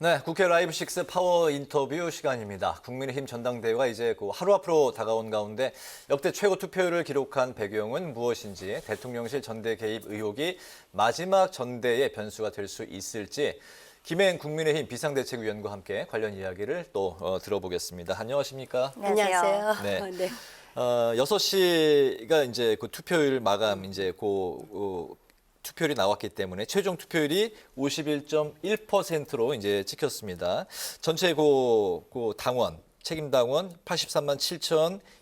네, 국회 라이브 식스 파워 인터뷰 시간입니다. 국민의힘 전당대회가 이제 하루 앞으로 다가온 가운데 역대 최고 투표율을 기록한 배경은 무엇인지, 대통령실 전대 개입 의혹이 마지막 전대의 변수가 될 수 있을지, 김행 국민의힘 비상대책위원과 함께 관련 이야기를 또 들어보겠습니다. 안녕하십니까? 안녕하세요. 네. 네. 6시가 이제 투표율 마감 이제 투표율이 나왔기 때문에 최종 투표율이 51.1%로 이제 찍혔습니다. 전체 당원, 책임 당원 83만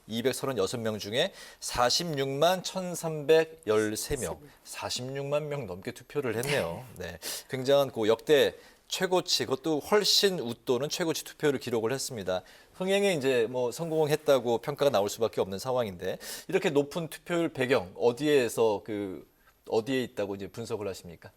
7,236명 중에 46만 1,313명, 46만 명 넘게 투표를 했네요. 네. 굉장한 역대 최고치, 그것도 훨씬 웃도는 최고치 투표를 기록을 했습니다. 흥행에 이제 성공했다고 평가가 나올 수밖에 없는 상황인데, 이렇게 높은 투표율 배경 어디에 있다고 이제 분석을 하십니까?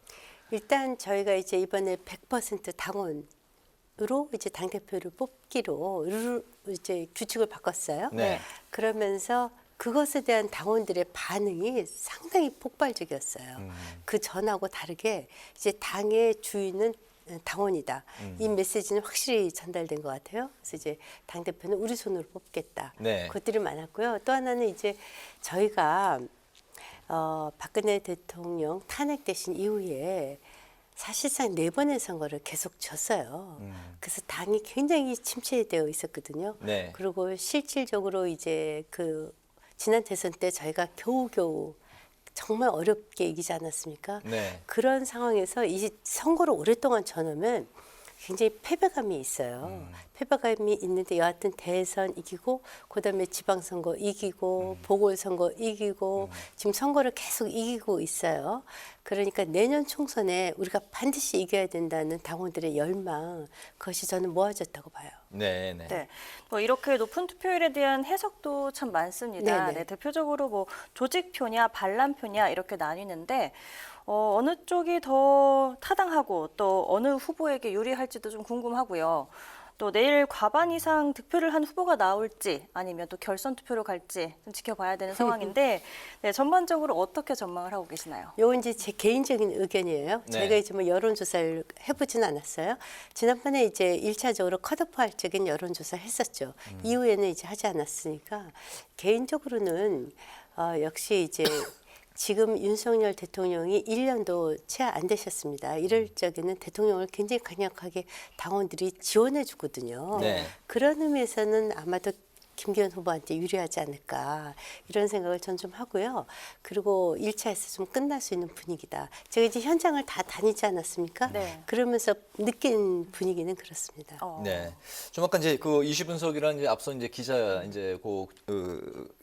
일단 저희가 이제 이번에 100% 당원으로 이제 당대표를 뽑기로 이제 규칙을 바꿨어요. 네. 그러면서 그것에 대한 당원들의 반응이 상당히 폭발적이었어요. 그 전하고 다르게 이제 당의 주인은 당원이다. 이 메시지는 확실히 전달된 것 같아요. 그래서 이제 당대표는 우리 손으로 뽑겠다. 네. 그것들이 많았고요. 또 하나는 이제 저희가 박근혜 대통령 탄핵되신 이후에 사실상 4번의 선거를 계속 졌어요. 그래서 당이 굉장히 침체되어 있었거든요. 네. 그리고 실질적으로 이제 지난 대선 때 저희가 겨우겨우 정말 어렵게 이기지 않았습니까? 네. 그런 상황에서 이 선거를 오랫동안 져놓으면 굉장히 패배감이 있어요. 패배감이 있는데 여하튼 대선 이기고 그다음에 지방선거 이기고 보궐선거 이기고 지금 선거를 계속 이기고 있어요. 그러니까 내년 총선에 우리가 반드시 이겨야 된다는 당원들의 열망, 그것이 저는 모아졌다고 봐요. 네, 네. 네, 이렇게 높은 투표율에 대한 해석도 참 많습니다. 네네. 네, 대표적으로 조직표냐 반란표냐 이렇게 나뉘는데 어느 쪽이 더 타당하고 또 어느 후보에게 유리할지도 좀 궁금하고요. 또 내일 과반 이상 득표를 한 후보가 나올지 아니면 또 결선 투표로 갈지 좀 지켜봐야 되는 상황인데 네, 전반적으로 어떻게 전망을 하고 계시나요? 요건 이제 제 개인적인 의견이에요. 네. 저희가 이제 여론조사를 해보진 않았어요. 지난번에 이제 1차적으로 컷오프할적인 여론조사를 했었죠. 이후에는 이제 하지 않았으니까 개인적으로는 역시 이제 지금 윤석열 대통령이 1년도 채 안 되셨습니다. 이럴 적에는 대통령을 굉장히 강력하게 당원들이 지원해 주거든요. 네. 그런 의미에서는 아마도 김기현 후보한테 유리하지 않을까 이런 생각을 전 좀 하고요. 그리고 1차에서 좀 끝날 수 있는 분위기다. 제가 이제 현장을 다 다니지 않았습니까? 네. 그러면서 느낀 분위기는 그렇습니다. 네. 좀 아까 이제 이슈 분석이라는 이제 앞서 이제 기자 이제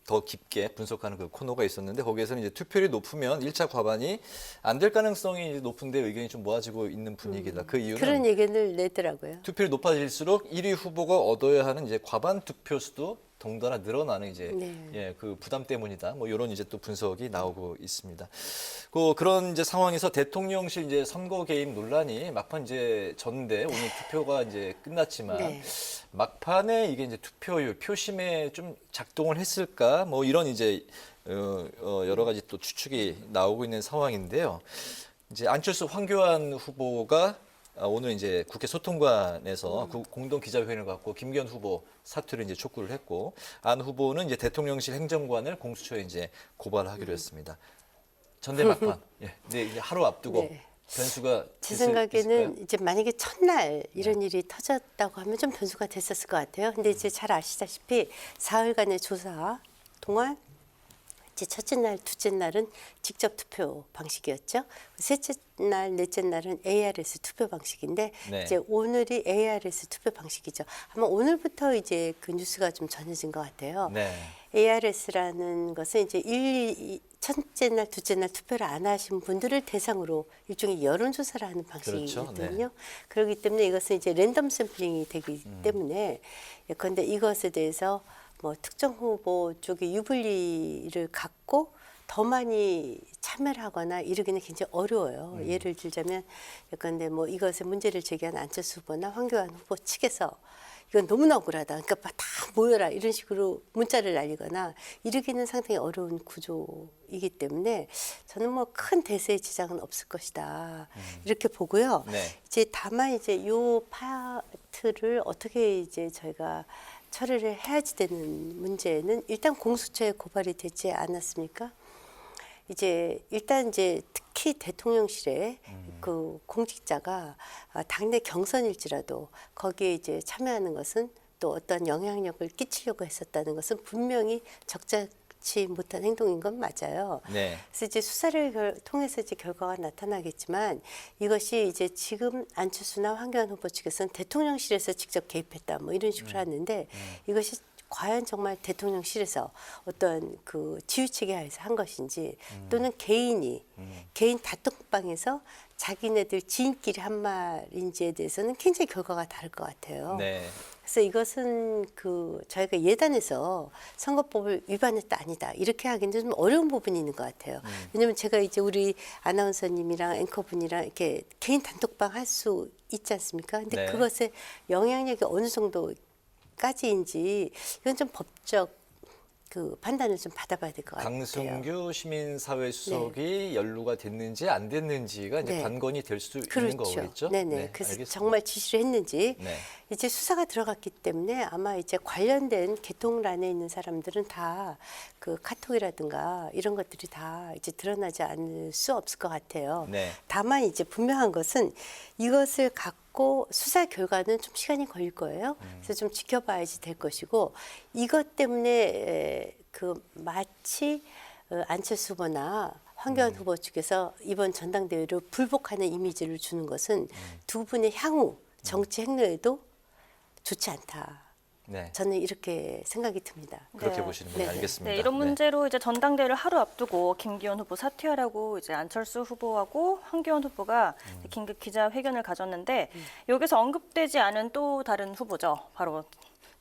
더 깊게 분석하는 코너가 있었는데, 거기에서는 이제 투표율이 높으면 1차 과반이 안 될 가능성이 이제 높은데 의견이 좀 모아지고 있는 분위기다. 그 이유는 그런 얘기를 내더라고요. 투표율이 높아질수록 1위 후보가 얻어야 하는 이제 과반 득표 수도 동달아 늘어나는 이제 네. 그 부담 때문이다. 이런 이제 또 분석이 나오고 있습니다. 그런 이제 상황에서 대통령실 이제 선거 개입 논란이 막판 이제 전대 오늘 투표가 이제 끝났지만 네. 막판에 이게 이제 투표율 표심에 좀 작동을 했을까? 이런 이제 여러 가지 또 추측이 나오고 있는 상황인데요. 이제 안철수 황교안 후보가 오늘 이제 국회 소통관에서 공동 기자회견을 갖고 김기현 후보 사퇴를 이제 촉구를 했고, 안 후보는 이제 대통령실 행정관을 공수처에 이제 고발하기로 했습니다. 전대 막판, 네, 이제 하루 앞두고 네. 변수가 제 있을까요? 생각에는 이제 만약에 첫날 이런 일이 터졌다고 하면 좀 변수가 됐었을 것 같아요. 근데 이제 잘 아시다시피 사흘간의 조사 동안 이제 첫째 날, 둘째 날은 직접 투표 방식이었죠. 셋째 날, 넷째 날은 ARS 투표 방식인데 네. 이제 오늘이 ARS 투표 방식이죠. 아마 오늘부터 이제 그 뉴스가 좀 전해진 것 같아요. 네. ARS라는 것은 이제 첫째 날, 둘째 날 투표를 안 하신 분들을 대상으로 일종의 여론조사를 하는 방식이거든요. 그렇죠. 네. 그렇기 때문에 이것은 이제 랜덤 샘플링이 되기 때문에 예컨대 이것에 대해서 특정 후보 쪽의 유불리를 갖고 더 많이 참여를 하거나 이러기는 굉장히 어려워요. 예를 들자면 예컨대 뭐 이것에 문제를 제기한 안철수 후보나 황교안 후보 측에서 이건 너무나 억울하다. 그러니까 다 모여라 이런 식으로 문자를 날리거나 이러기는 상당히 어려운 구조이기 때문에 저는 뭐 큰 대세의 지장은 없을 것이다 이렇게 보고요. 네. 이제 다만 이제 요 파트를 어떻게 이제 저희가 처리를 해야지 되는 문제는 일단 공수처에 고발이 되지 않았습니까? 이제 일단 이제 특히 대통령실에 그 공직자가 당내 경선일지라도 거기에 이제 참여하는 것은 또 어떤 영향력을 끼치려고 했었다는 것은 분명히 적절치 못한 행동인 건 맞아요. 네. 그래서 이제 수사를 통해서 이제 결과가 나타나겠지만 이것이 이제 지금 안철수나 황교안 후보 측에서는 대통령실에서 직접 개입했다 뭐 이런 식으로 하는데 이것이 과연 정말 대통령실에서 어떤 그 지휘체계 하에서 한 것인지 또는 개인이 개인 단톡방에서 자기네들 지인끼리 한 말인지에 대해서는 굉장히 결과가 다를 것 같아요. 네. 그래서 이것은 그 저희가 예단해서 선거법을 위반했다 아니다 이렇게 하기는 좀 어려운 부분이 있는 것 같아요. 왜냐하면 제가 이제 우리 아나운서님이랑 앵커분이랑 이렇게 개인 단톡방 할 수 있지 않습니까? 근데 네. 그것의 영향력이 어느 정도까지인지 이건 좀 법적 그 판단을 좀 받아봐야 될 것 같아요. 강승규 시민사회 수석이 연루가 됐는지 안 됐는지가 이제 네. 관건이 될 수 있는 그렇죠. 거겠죠? 네네. 네, 그래서 알겠습니다. 정말 지시를 했는지 네. 이제 수사가 들어갔기 때문에 아마 이제 관련된 개통란에 있는 사람들은 다 그 카톡이라든가 이런 것들이 다 이제 드러나지 않을 수 없을 것 같아요. 네. 다만 이제 분명한 것은 이것을 갖고 수사 결과는 좀 시간이 걸릴 거예요. 그래서 좀 지켜봐야지 될 것이고 이것 때문에 그 마치 안철수 후보나 황교안 후보 측에서 이번 전당대회를 불복하는 이미지를 주는 것은 두 분의 향후 정치 행로에도 좋지 않다. 네. 저는 이렇게 생각이 듭니다. 그렇게 네. 보시는군요. 네. 알겠습니다. 네, 이런 네. 문제로 이제 전당대회를 하루 앞두고 김기현 후보 사퇴하라고 이제 안철수 후보하고 황교안 후보가 긴급 기자회견을 가졌는데 여기서 언급되지 않은 또 다른 후보죠. 바로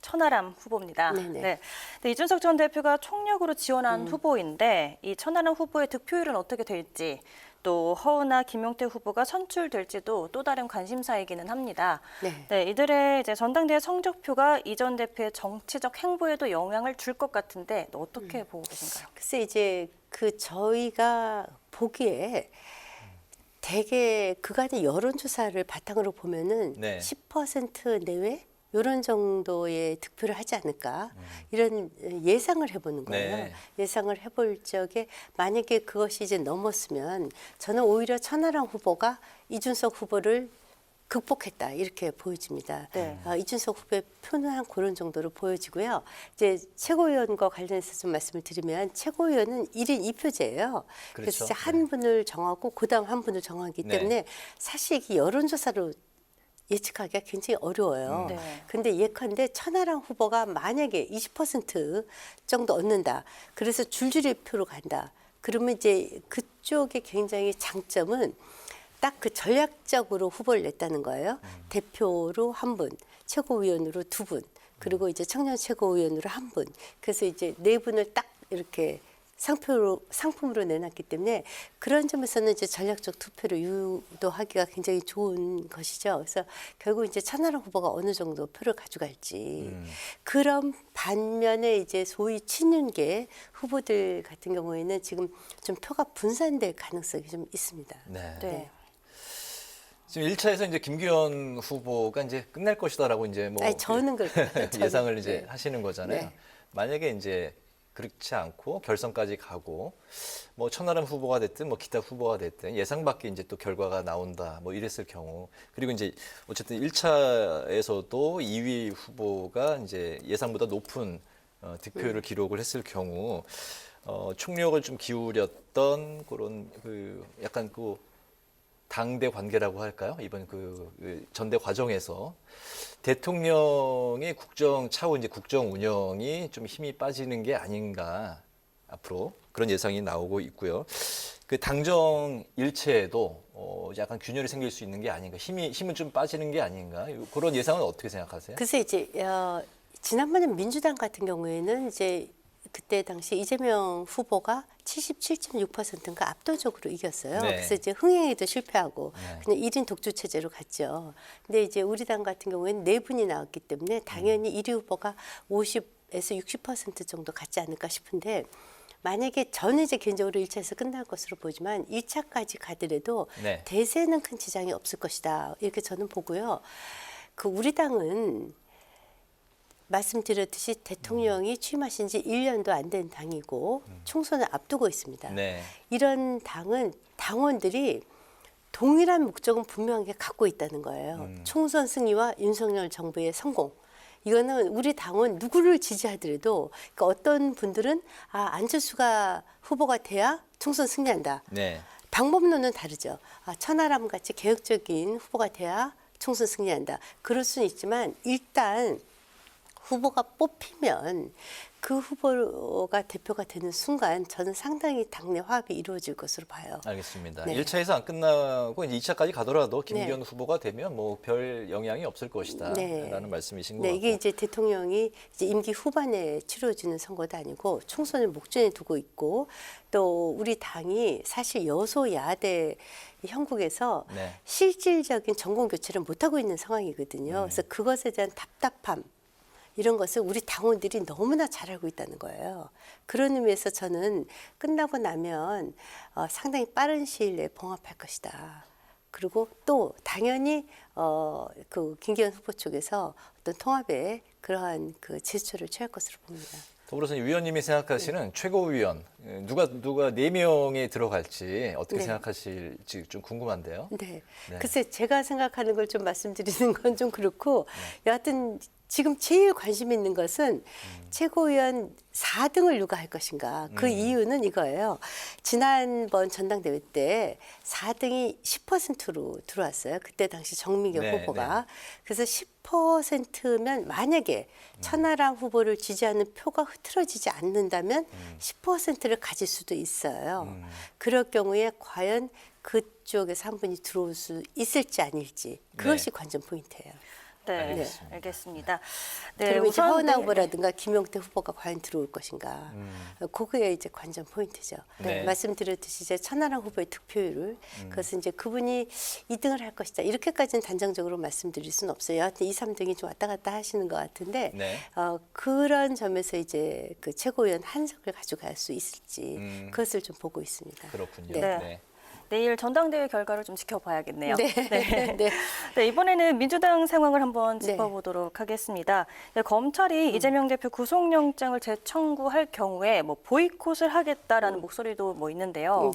천하람 후보입니다. 네네. 네. 네, 이준석 전 대표가 총력으로 지원한 후보인데 이 천하람 후보의 득표율은 어떻게 될지 또 허은하 김용태 후보가 선출될지도 또 다른 관심사이기는 합니다. 네. 네, 이들의 이제 전당대회 성적표가 이 전 대표의 정치적 행보에도 영향을 줄 것 같은데 또 어떻게 보고 계신가요? 글쎄 이제 그 저희가 보기에 대개 그간의 여론조사를 바탕으로 보면은 네. 10% 내외 이런 정도의 득표를 하지 않을까 이런 예상을 해보는 거예요. 네. 예상을 해볼 적에 만약에 그것이 이제 넘었으면 저는 오히려 천하람 후보가 이준석 후보를 극복했다 이렇게 보여집니다. 네. 이준석 후보의 표는 한 그런 정도로 보여지고요. 이제 최고위원과 관련해서 좀 말씀을 드리면 최고위원은 1인 2표제예요. 그래서 그렇죠. 이제 한 분을 정하고 그다음 한 분을 정하기 네. 때문에 사실 이게 여론조사로 예측하기가 굉장히 어려워요. 네. 근데 예컨대 천하람 후보가 만약에 20% 정도 얻는다. 그래서 줄줄이 표로 간다. 그러면 이제 그쪽의 굉장히 장점은 딱 그 전략적으로 후보를 냈다는 거예요. 대표로 한 분, 최고위원으로 두 분, 그리고 이제 청년 최고위원으로 한 분. 그래서 이제 네 분을 딱 이렇게 상품으로 내놨기 때문에 그런 점에서는 이제 전략적 투표를 유도하기가 굉장히 좋은 것이죠. 그래서 결국 이제 천하람 후보가 어느 정도 표를 가져갈지 그런 반면에 이제 소위 친윤계 후보들 같은 경우에는 지금 좀 표가 분산될 가능성이 좀 있습니다. 네. 네. 지금 1차에서 이제 김기현 후보가 이제 끝날 것이다라고 이제 뭐 아니, 저는 그렇게 예상을 이제 네. 하시는 거잖아요. 네. 만약에 이제 그렇지 않고 결선까지 가고 뭐 천하람 후보가 됐든 뭐 기타 후보가 됐든 예상 밖의 이제 또 결과가 나온다 뭐 이랬을 경우 그리고 이제 어쨌든 1차에서도 2위 후보가 이제 예상보다 높은 득표율을 기록을 했을 경우 총력을 좀 기울였던 그런 그 약간 그 당대 관계라고 할까요? 이번 그 전대 과정에서 대통령의 국정 차후 이제 국정 운영이 좀 힘이 빠지는 게 아닌가 앞으로 그런 예상이 나오고 있고요. 그 당정 일체에도 약간 균열이 생길 수 있는 게 아닌가, 힘은 좀 빠지는 게 아닌가 그런 예상은 어떻게 생각하세요? 글쎄 이제 지난번에 민주당 같은 경우에는 이제 그때 당시 이재명 후보가 77.6%인가 압도적으로 이겼어요. 네. 그래서 이제 흥행에도 실패하고 네. 그냥 1인 독주 체제로 갔죠. 근데 이제 우리 당 같은 경우에는 4분이 나왔기 때문에 당연히 1위 후보가 50에서 60% 정도 갔지 않을까 싶은데 만약에 저는 이제 개인적으로 1차에서 끝날 것으로 보지만 2차까지 가더라도 네. 대세는 큰 지장이 없을 것이다. 이렇게 저는 보고요. 그 우리 당은 말씀드렸듯이 대통령이 취임하신 지 1년도 안 된 당이고 총선을 앞두고 있습니다. 네. 이런 당은 당원들이 동일한 목적은 분명하게 갖고 있다는 거예요. 총선 승리와 윤석열 정부의 성공. 이거는 우리 당원 누구를 지지하더라도 그러니까 어떤 분들은 안철수가 후보가 돼야 총선 승리한다. 네. 방법론은 다르죠. 천하람 같이 개혁적인 후보가 돼야 총선 승리한다. 그럴 수는 있지만 일단 후보가 뽑히면 그 후보가 대표가 되는 순간 저는 상당히 당내 화합이 이루어질 것으로 봐요. 알겠습니다. 네. 1차에서 안 끝나고 이제 2차까지 가더라도 김기현 후보가 되면 뭐 별 영향이 없을 것이다. 네. 라는 말씀이신 것 네, 같고. 이게 이제 대통령이 이제 임기 후반에 치러지는 선거도 아니고 총선을 목전에 두고 있고 또 우리 당이 사실 여소야대 형국에서 네. 실질적인 정권 교체를 못하고 있는 상황이거든요. 그래서 그것에 대한 답답함 이런 것을 우리 당원들이 너무나 잘 알고 있다는 거예요. 그런 의미에서 저는 끝나고 나면 상당히 빠른 시일 내에 봉합할 것이다. 그리고 또 당연히 그 김기현 후보 쪽에서 어떤 통합에 그러한 그 제스처를 취할 것으로 봅니다. 더불어서 위원님이 생각하시는 최고위원 누가 4명에 들어갈지 어떻게 네. 생각하실지 좀 궁금한데요. 네. 네. 글쎄 제가 생각하는 걸 좀 말씀드리는 건 좀 그렇고 여하튼 지금 제일 관심 있는 것은 최고위원 4등을 누가 할 것인가. 그 이유는 이거예요. 지난번 전당대회 때 4등이 10%로 들어왔어요. 그때 당시 정미경 네, 후보가. 그래서 10%면 만약에 천하람 후보를 지지하는 표가 흐트러지지 않는다면 10%를 가질 수도 있어요. 그럴 경우에 과연 그쪽에서 한 분이 들어올 수 있을지 아닐지 그것이 관전 포인트예요. 네, 알겠습니다. 알겠습니다. 그리고 이제 허은하 네. 후보라든가 김용태 후보가 과연 들어올 것인가. 그게 이제 관전 포인트죠. 네. 말씀드렸듯이 이제 천하람 후보의 득표율을 그것은 이제 그분이 2등을 할 것이다. 이렇게까지는 단정적으로 말씀드릴 수는 없어요. 여하튼 2, 3등이 좀 왔다 갔다 하시는 것 같은데 네. 그런 점에서 이제 그 최고위원 한석을 가져갈 수 있을지 그것을 좀 보고 있습니다. 그렇군요. 네. 네. 내일 전당대회 결과를 좀 지켜봐야겠네요. 네. 네. 네, 이번에는 민주당 상황을 한번 네. 짚어보도록 하겠습니다. 네, 검찰이 이재명 대표 구속영장을 재청구할 경우에 뭐 보이콧을 하겠다라는 목소리도 뭐 있는데요.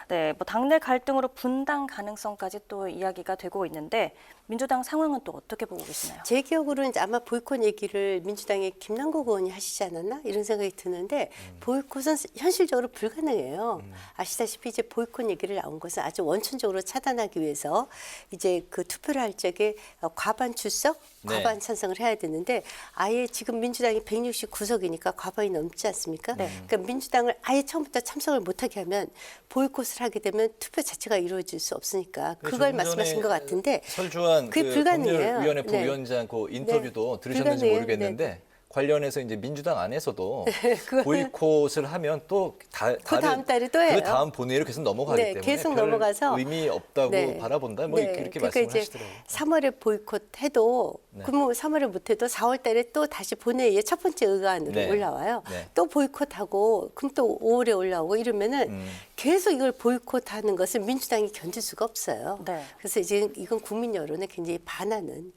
네, 뭐 당내 갈등으로 분당 가능성까지 또 이야기가 되고 있는데 민주당 상황은 또 어떻게 보고 계시나요? 제 기억으로는 이제 아마 보이콧 얘기를 민주당의 김남국 의원이 하시지 않았나 이런 생각이 드는데 보이콧은 현실적으로 불가능해요. 아시다시피 이제 보이콧 얘기를 나온 것은 아주 원천적으로 차단하기 위해서 이제 그 투표를 할 적에 과반 출석, 네. 과반 찬성을 해야 되는데 아예 지금 민주당이 169석이니까 과반이 넘지 않습니까? 그러니까 민주당을 아예 처음부터 참석을 못하게 하면 보이콧을 하게 되면 투표 자체가 이루어질 수 없으니까 그걸 조금 말씀하신 전에 것 같은데 설주환 그게 그 불가능해요. 법률위원회 네. 부위원장 그 인터뷰도 들으셨는지 불가능해요. 모르겠는데 관련해서 이제 민주당 안에서도 그거는- 보이콧을 하면 또 그 다음 달에 또 해요. 그 다음 본회의로 계속 넘어가기 네, 때문에 계속 별 넘어가서 의미 없다고 네. 바라본다. 뭐 네, 이렇게 그러니까 말씀을 이제 하시더라고요. 3월에 보이콧해도 그러면 3월에 못해도 4월 달에 또 다시 본회의에 첫 번째 의안으로 네. 올라와요. 네. 또 보이콧하고 그럼 또 5월에 올라오고 이러면은 계속 이걸 보이콧하는 것을 민주당이 견딜 수가 없어요. 네. 그래서 이제 이건 국민 여론에 굉장히 반하는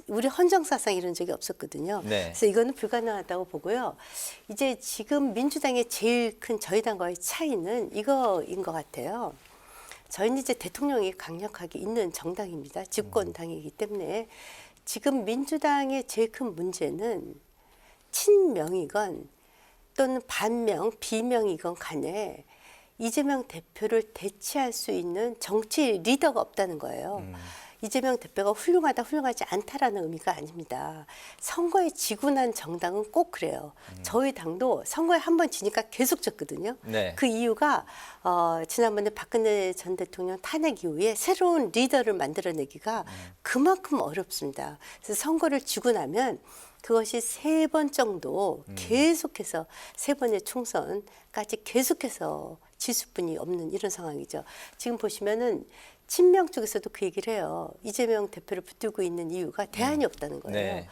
우리 헌정사상 이런 적이 없었거든요. 네. 그래서 이거는 불가능하다고 보고요. 이제 지금 민주당의 제일 큰 저희 당과의 차이는 이거인 것 같아요. 저희는 이제 대통령이 강력하게 있는 정당입니다. 집권당이기 때문에 지금 민주당의 제일 큰 문제는 친명이건 또는 반명, 비명이건 간에 이재명 대표를 대체할 수 있는 정치 리더가 없다는 거예요. 이재명 대표가 훌륭하다, 훌륭하지 않다라는 의미가 아닙니다. 선거에 지고 난 정당은 꼭 그래요. 저희 당도 선거에 한 번 지니까 계속 졌거든요. 네. 그 이유가 지난번에 박근혜 전 대통령 탄핵 이후에 새로운 리더를 만들어내기가 그만큼 어렵습니다. 그래서 선거를 지고 나면 그것이 3번 정도 계속해서 3번의 총선까지 계속해서 지수뿐이 없는 이런 상황이죠. 지금 보시면은 친명 쪽에서도 그 얘기를 해요. 이재명 대표를 붙들고 있는 이유가 대안이 없다는 거예요. 네.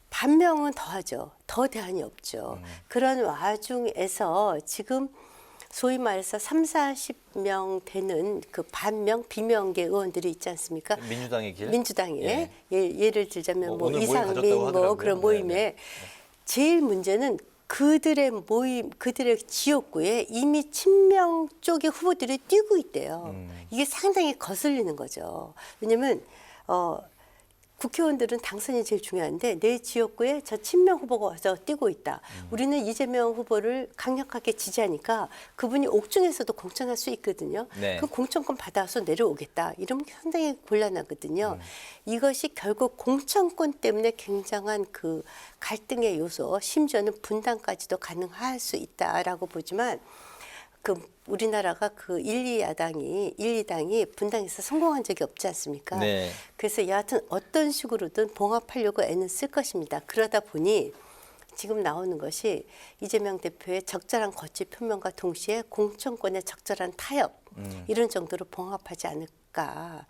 반명은 더하죠. 더 대안이 없죠. 그런 와중에서 지금 소위 말해서 30-40명 되는 그 반명, 비명계 의원들이 있지 않습니까? 민주당의 길. 민주당에 예를 들자면 뭐 뭐 오늘 모임 이상민 가졌다고 뭐 하더라고요. 그런 네, 모임에 네. 제일 문제는 그들의 모임, 그들의 지역구에 이미 친명 쪽의 후보들이 뛰고 있대요. 이게 상당히 거슬리는 거죠. 왜냐하면 국회의원들은 당선이 제일 중요한데 내 지역구에 저 친명 후보가 와서 뛰고 있다. 우리는 이재명 후보를 강력하게 지지하니까 그분이 옥중에서도 공천할 수 있거든요. 네. 그 공천권 받아서 내려오겠다. 이러면 상당히 곤란하거든요. 이것이 결국 공천권 때문에 굉장한 그 갈등의 요소, 심지어는 분단까지도 가능할 수 있다라고 보지만 그 우리나라가 그 2당이 분당에서 성공한 적이 없지 않습니까? 네. 그래서 여하튼 어떤 식으로든 봉합하려고 애는 쓸 것입니다. 그러다 보니 지금 나오는 것이 이재명 대표의 적절한 거취 표명과 동시에 공천권의 적절한 타협 이런 정도로 봉합하지 않을까.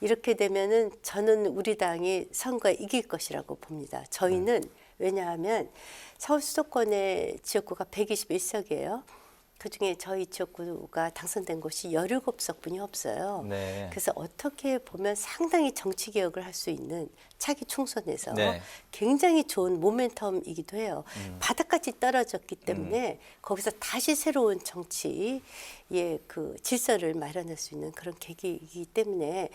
이렇게 되면은 저는 우리 당이 선거에 이길 것이라고 봅니다. 저희는 왜냐하면 서울 수도권의 지역구가 121석이에요. 그중에 저희 지역구가 당선된 곳이 17석뿐이 없어요. 네. 그래서 어떻게 보면 상당히 정치 개혁을 할 수 있는 차기 총선에서 네. 굉장히 좋은 모멘텀이기도 해요. 바닥까지 떨어졌기 때문에 거기서 다시 새로운 정치의 그 질서를 마련할 수 있는 그런 계기이기 때문에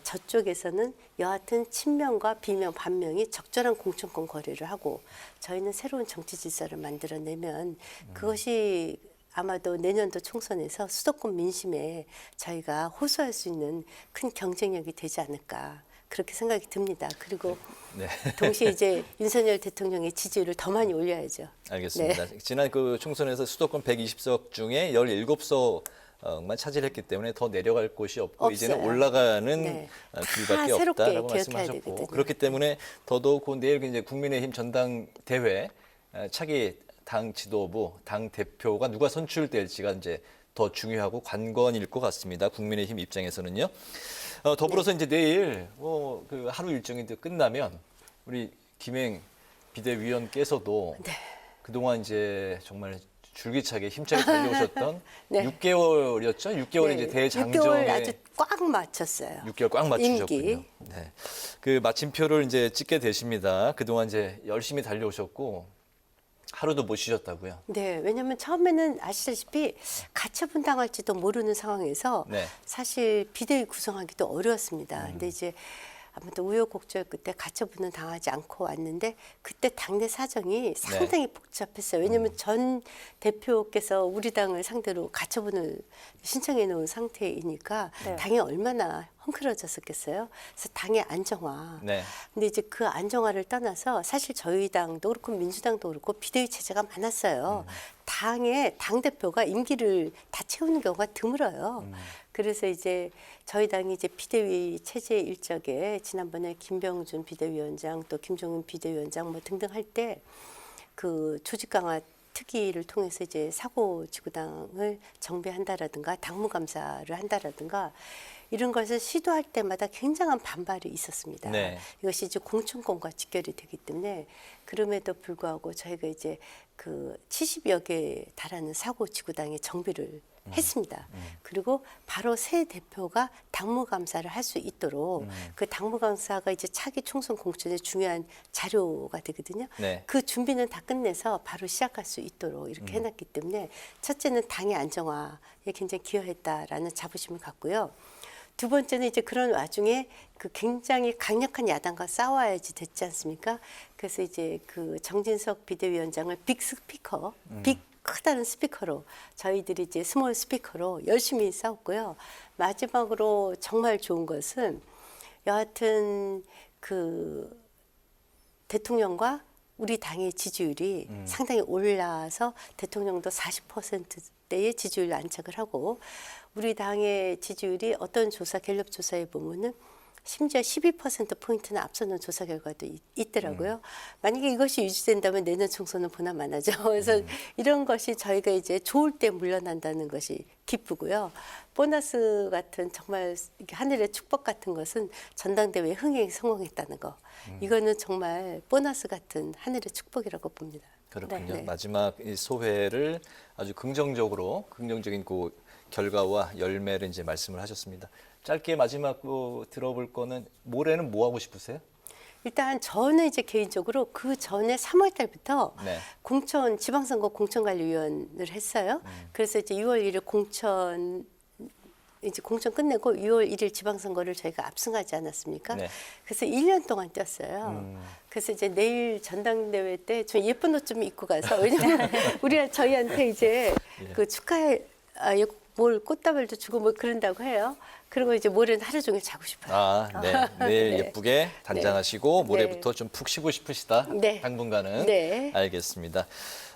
저쪽에서는 여하튼 친명과 비명, 반명이 적절한 공천권 거래를 하고 저희는 새로운 정치 질서를 만들어내면 그것이 아마도 내년도 총선에서 수도권 민심에 저희가 호소할 수 있는 큰 경쟁력이 되지 않을까 그렇게 생각이 듭니다. 그리고 네. 동시에 이제 윤석열 대통령의 지지율을 더 많이 올려야죠. 알겠습니다. 지난 그 총선에서 수도권 120석 중에 17석만 차지했기 때문에 더 내려갈 곳이 없고 이제는 없어요. 올라가는 네. 길밖에 다 새롭게 없다라고 기억해야 말씀하셨고 되거든요. 그렇기 때문에 더더욱 내일 이제 국민의힘 전당대회 차기 당 지도부, 당 대표가 누가 선출될지가 이제 더 중요하고 관건일 것 같습니다. 국민의힘 입장에서는요. 더불어서 이제 내일 그 하루 일정이 끝나면 우리 김행 비대위원께서도 그동안 이제 정말 줄기차게 힘차게 달려오셨던 네. 6개월이었죠? 6개월 이제 대장정에 6개월 아주 꽉 맞췄어요. 6개월 꽉 맞추셨군요. 임기. 네. 그 마침표를 이제 찍게 되십니다. 그동안 이제 열심히 달려오셨고 하루도 못 쉬셨다고요? 네, 왜냐하면 처음에는 아시다시피 가처분 당할지도 모르는 상황에서 네. 사실 비대위 구성하기도 어려웠습니다. 근데 이제 아무튼 우여곡절 끝에 가처분은 당하지 않고 왔는데 그때 당내 사정이 상당히 복잡했어요. 왜냐하면 전 대표께서 우리 당을 상대로 가처분을 신청해 놓은 상태이니까 네. 당이 얼마나 헝클어졌었겠어요. 그래서 당의 안정화. 네. 근데 이제 그 안정화를 떠나서 사실 저희 당도 그렇고 민주당도 그렇고 비대위 체제가 많았어요. 당의 당대표가 임기를 다 채우는 경우가 드물어요. 그래서 이제 저희 당이 이제 비대위 체제 일적에 지난번에 김병준 비대위원장 또 김종인 비대위원장 뭐 등등 할 때 그 조직 강화 특위를 통해서 이제 사고지구당을 정비한다라든가 당무감사를 한다라든가 이런 것을 시도할 때마다 굉장한 반발이 있었습니다. 네. 이것이 이제 공천권과 직결이 되기 때문에 그럼에도 불구하고 저희가 이제 그 70여 개에 달하는 사고지구당의 정비를 했습니다. 그리고 바로 새 대표가 당무감사를 할 수 있도록 그 당무감사가 이제 차기 총선 공천의 중요한 자료가 되거든요. 네. 그 준비는 다 끝내서 바로 시작할 수 있도록 이렇게 해놨기 때문에 첫째는 당의 안정화에 굉장히 기여했다라는 자부심을 갖고요. 두 번째는 이제 그런 와중에 그 굉장히 강력한 야당과 싸워야지 됐지 않습니까? 그래서 이제 그 정진석 비대위원장을 빅 스피커, 빅 크다는 스피커로 저희들이 이제 스몰 스피커로 열심히 싸웠고요. 마지막으로 정말 좋은 것은 여하튼 그 대통령과 우리 당의 지지율이 상당히 올라서 대통령도 40%대의 지지율을 안착을 하고 우리 당의 지지율이 어떤 조사 갤럽 조사에 보면은 심지어 12%포인트나 앞서는 조사 결과도 있더라고요. 만약에 이것이 유지된다면 내년 총선은 보나마나죠. 그래서 이런 것이 저희가 이제 좋을 때 물러난다는 것이 기쁘고요. 보너스 같은 정말 이렇게 하늘의 축복 같은 것은 전당대회 흥행에 성공했다는 거. 이거는 정말 보너스 같은 하늘의 축복이라고 봅니다. 그렇군요. 네. 마지막 이 소회를 아주 긍정적인 그 결과와 열매를 이제 말씀을 하셨습니다. 짧게 마지막 들어볼 거는 올해는 뭐 하고 싶으세요? 일단 저는 이제 개인적으로 그 전에 3월 달부터 네. 지방선거 공천관리위원을 했어요. 그래서 이제 6월 1일 공천 끝내고 6월 1일 지방선거를 저희가 압승하지 않았습니까? 네. 그래서 1년 동안 뛰었어요. 그래서 이제 내일 전당대회 때 좀 예쁜 옷 좀 입고 가서 왜냐면 저희한테 이제 그 축하해 뭘 꽃다발도 주고 뭐 그런다고 해요. 그리고 이제 모레는 하루 종일 자고 싶어요. 네. 내일 네. 예쁘게 단장하시고 네. 모레부터 좀 푹 쉬고 싶으시다. 네. 당분간은. 네. 알겠습니다.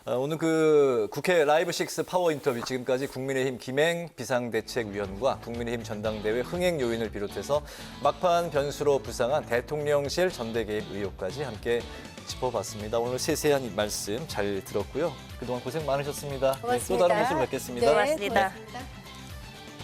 오늘 그 국회 라이브 6 파워 인터뷰 지금까지 국민의힘 김행 비상대책위원과 국민의힘 전당대회 흥행 요인을 비롯해서 막판 변수로 부상한 대통령실 전대 개입 의혹까지 함께 짚어봤습니다. 오늘 세세한 말씀 잘 들었고요. 그동안 고생 많으셨습니다. 고맙습니다. 또 다른 모습으로 뵙겠습니다. 고맙습니다. 고맙습니다.